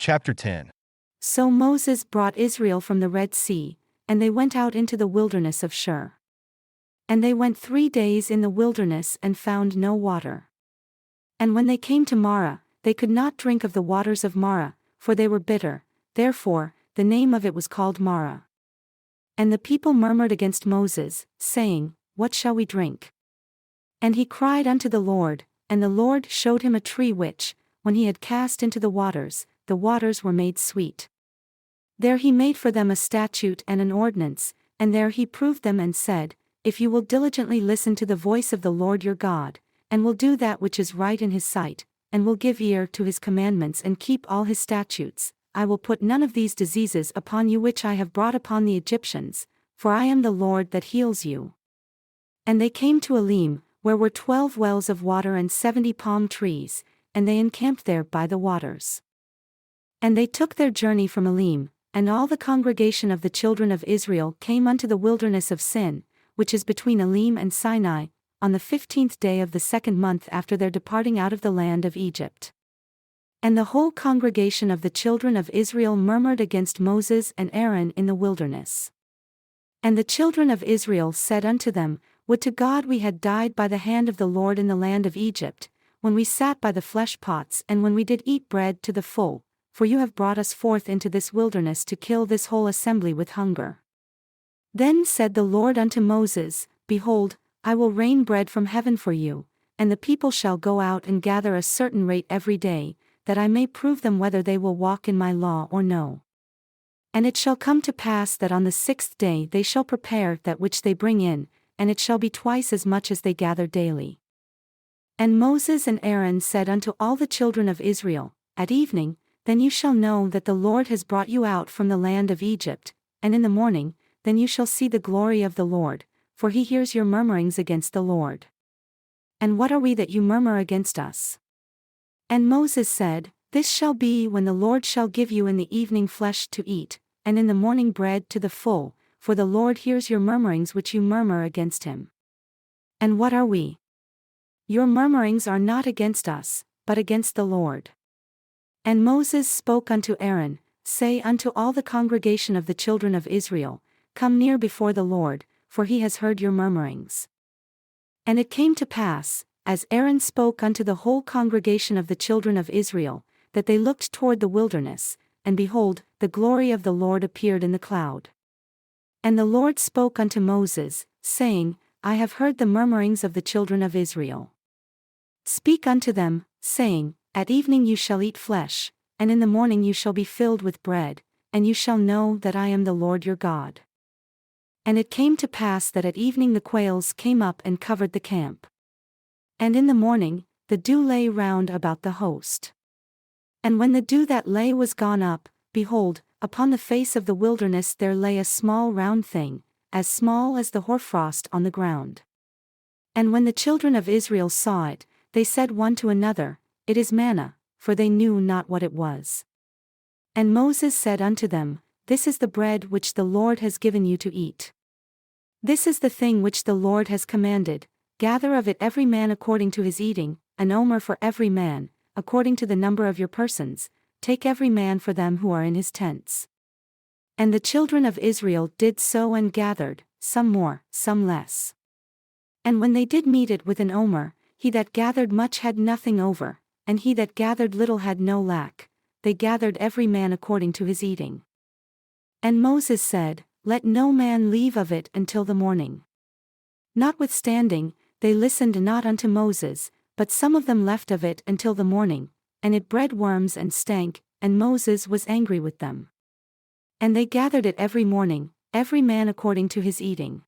Chapter 10. So Moses brought Israel from the Red Sea, and they went out into the wilderness of Shur. And they went 3 days in the wilderness and found no water. And when they came to Marah, they could not drink of the waters of Marah, for they were bitter, therefore the name of it was called Marah. And the people murmured against Moses, saying, What shall we drink? And he cried unto the Lord, and the Lord showed him a tree which, when he had cast into the waters were made sweet. There he made for them a statute and an ordinance, and there he proved them and said, If you will diligently listen to the voice of the Lord your God, and will do that which is right in his sight, and will give ear to his commandments and keep all his statutes, I will put none of these diseases upon you which I have brought upon the Egyptians, for I am the Lord that heals you. And they came to Elim, where were 12 wells of water and 70 palm trees, and they encamped there by the waters. And they took their journey from Elim, and all the congregation of the children of Israel came unto the wilderness of Sin, which is between Elim and Sinai, on the 15th day of the 2nd month after their departing out of the land of Egypt. And the whole congregation of the children of Israel murmured against Moses and Aaron in the wilderness. And the children of Israel said unto them, Would to God we had died by the hand of the Lord in the land of Egypt, when we sat by the flesh pots and when we did eat bread to the full, for you have brought us forth into this wilderness to kill this whole assembly with hunger. Then said the Lord unto Moses, Behold, I will rain bread from heaven for you, and the people shall go out and gather a certain rate every day, that I may prove them whether they will walk in my law or no. And it shall come to pass that on the 6th day they shall prepare that which they bring in, and it shall be twice as much as they gather daily. And Moses and Aaron said unto all the children of Israel, At evening, then you shall know that the Lord has brought you out from the land of Egypt, and in the morning, then you shall see the glory of the Lord, for he hears your murmurings against the Lord. And what are we that you murmur against us? And Moses said, This shall be when the Lord shall give you in the evening flesh to eat, and in the morning bread to the full, for the Lord hears your murmurings which you murmur against him. And what are we? Your murmurings are not against us, but against the Lord. And Moses spoke unto Aaron, Say unto all the congregation of the children of Israel, Come near before the Lord, for he has heard your murmurings. And it came to pass, as Aaron spoke unto the whole congregation of the children of Israel, that they looked toward the wilderness, and behold, the glory of the Lord appeared in the cloud. And the Lord spoke unto Moses, saying, I have heard the murmurings of the children of Israel. Speak unto them, saying, At evening you shall eat flesh, and in the morning you shall be filled with bread, and you shall know that I am the Lord your God. And it came to pass that at evening the quails came up and covered the camp. And in the morning, the dew lay round about the host. And when the dew that lay was gone up, behold, upon the face of the wilderness there lay a small round thing, as small as the hoarfrost on the ground. And when the children of Israel saw it, they said one to another, It is manna, for they knew not what it was. And Moses said unto them, This is the bread which the Lord has given you to eat. This is the thing which the Lord has commanded, gather of it every man according to his eating, an omer for every man, according to the number of your persons, take every man for them who are in his tents. And the children of Israel did so and gathered, some more, some less. And when they did meet it with an omer, he that gathered much had nothing over, and he that gathered little had no lack, they gathered every man according to his eating. And Moses said, Let no man leave of it until the morning. Notwithstanding, they listened not unto Moses, but some of them left of it until the morning, and it bred worms and stank, and Moses was angry with them. And they gathered it every morning, every man according to his eating.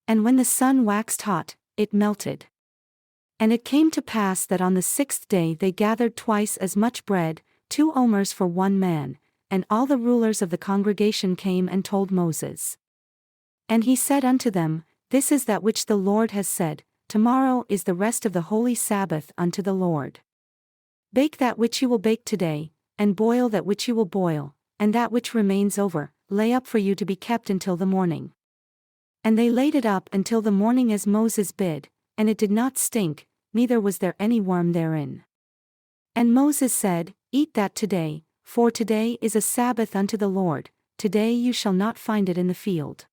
And when the sun waxed hot, it melted. And it came to pass that on the 6th day they gathered twice as much bread, 2 omers for one man, and all the rulers of the congregation came and told Moses. And he said unto them, This is that which the Lord has said, Tomorrow is the rest of the holy Sabbath unto the Lord. Bake that which you will bake today, and boil that which you will boil, and that which remains over, lay up for you to be kept until the morning. And they laid it up until the morning as Moses bid, and it did not stink, neither was there any worm therein. And Moses said, Eat that today, For today is a Sabbath unto the Lord, today you shall not find it in the field.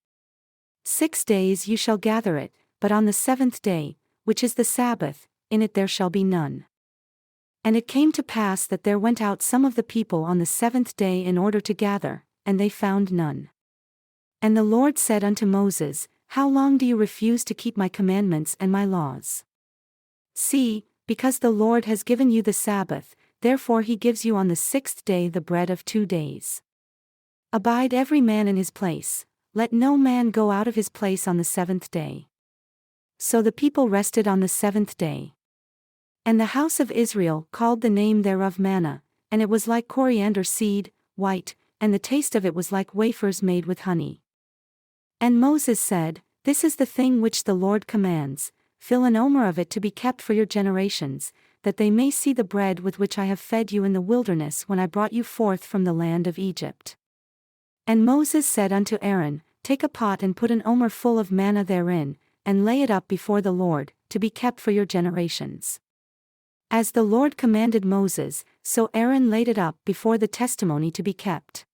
6 days you shall gather it, but on the 7th day, which is the Sabbath, in it there shall be none. And it came to pass that there went out some of the people on the 7th day in order to gather, and they found none. And the Lord said unto Moses, How long do you refuse to keep my commandments and my laws? See, because the Lord has given you the Sabbath, therefore he gives you on the 6th day the bread of 2 days. Abide every man in his place, let no man go out of his place on the 7th day. So the people rested on the 7th day. And the house of Israel called the name thereof manna, and it was like coriander seed, white, and the taste of it was like wafers made with honey. And Moses said, This is the thing which the Lord commands, fill an omer of it to be kept for your generations, that they may see the bread with which I have fed you in the wilderness when I brought you forth from the land of Egypt. And Moses said unto Aaron, Take a pot and put an omer full of manna therein, and lay it up before the Lord, to be kept for your generations. As the Lord commanded Moses, so Aaron laid it up before the testimony to be kept.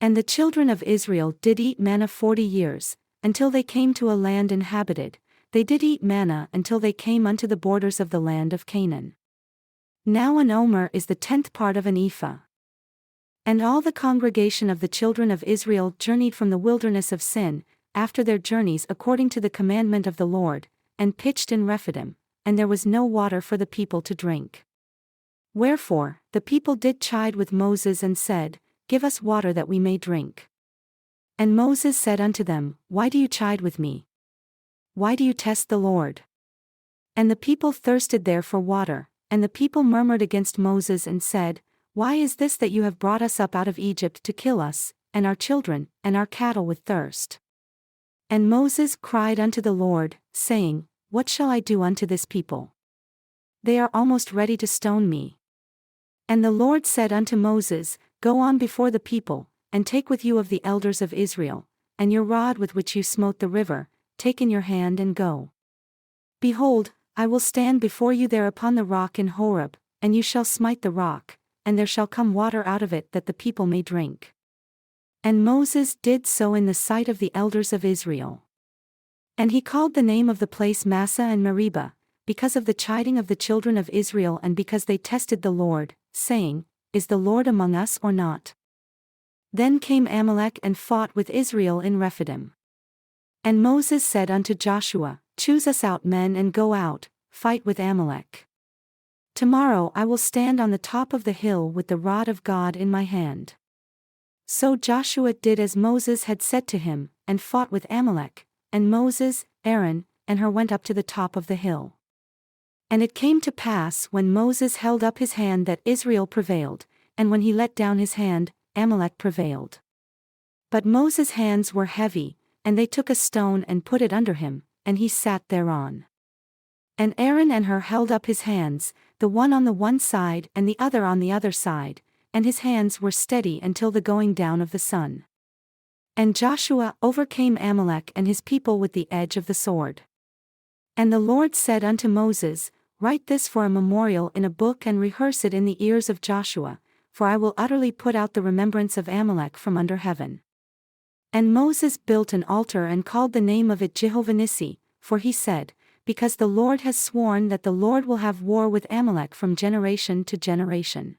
And the children of Israel did eat manna 40 years, until they came to a land inhabited, they did eat manna until they came unto the borders of the land of Canaan. Now an omer is the 10th part of an ephah. And all the congregation of the children of Israel journeyed from the wilderness of Sin, after their journeys according to the commandment of the Lord, and pitched in Rephidim, and there was no water for the people to drink. Wherefore, the people did chide with Moses and said, Give us water that we may drink. And Moses said unto them, Why do you chide with me? Why do you test the Lord? And the people thirsted there for water, and the people murmured against Moses and said, Why is this that you have brought us up out of Egypt to kill us, and our children, and our cattle with thirst? And Moses cried unto the Lord, saying, What shall I do unto this people? They are almost ready to stone me. And the Lord said unto Moses, Go on before the people, and take with you of the elders of Israel, and your rod with which you smote the river, take in your hand and go. Behold, I will stand before you there upon the rock in Horeb, and you shall smite the rock, and there shall come water out of it that the people may drink. And Moses did so in the sight of the elders of Israel. And he called the name of the place Massah and Meribah, because of the chiding of the children of Israel and because they tested the Lord, saying, Is the Lord among us or not? Then came Amalek and fought with Israel in Rephidim. And Moses said unto Joshua, Choose us out men and go out, fight with Amalek. Tomorrow I will stand on the top of the hill with the rod of God in my hand. So Joshua did as Moses had said to him, and fought with Amalek, and Moses, Aaron, and Hur went up to the top of the hill. And it came to pass when Moses held up his hand that Israel prevailed, and when he let down his hand, Amalek prevailed. But Moses' hands were heavy, and they took a stone and put it under him, and he sat thereon. And Aaron and Hur held up his hands, the one on the one side and the other on the other side, and his hands were steady until the going down of the sun. And Joshua overcame Amalek and his people with the edge of the sword. And the Lord said unto Moses, Write this for a memorial in a book and rehearse it in the ears of Joshua, for I will utterly put out the remembrance of Amalek from under heaven. And Moses built an altar and called the name of it Jehovah Nissi, for he said, Because the Lord has sworn that the Lord will have war with Amalek from generation to generation.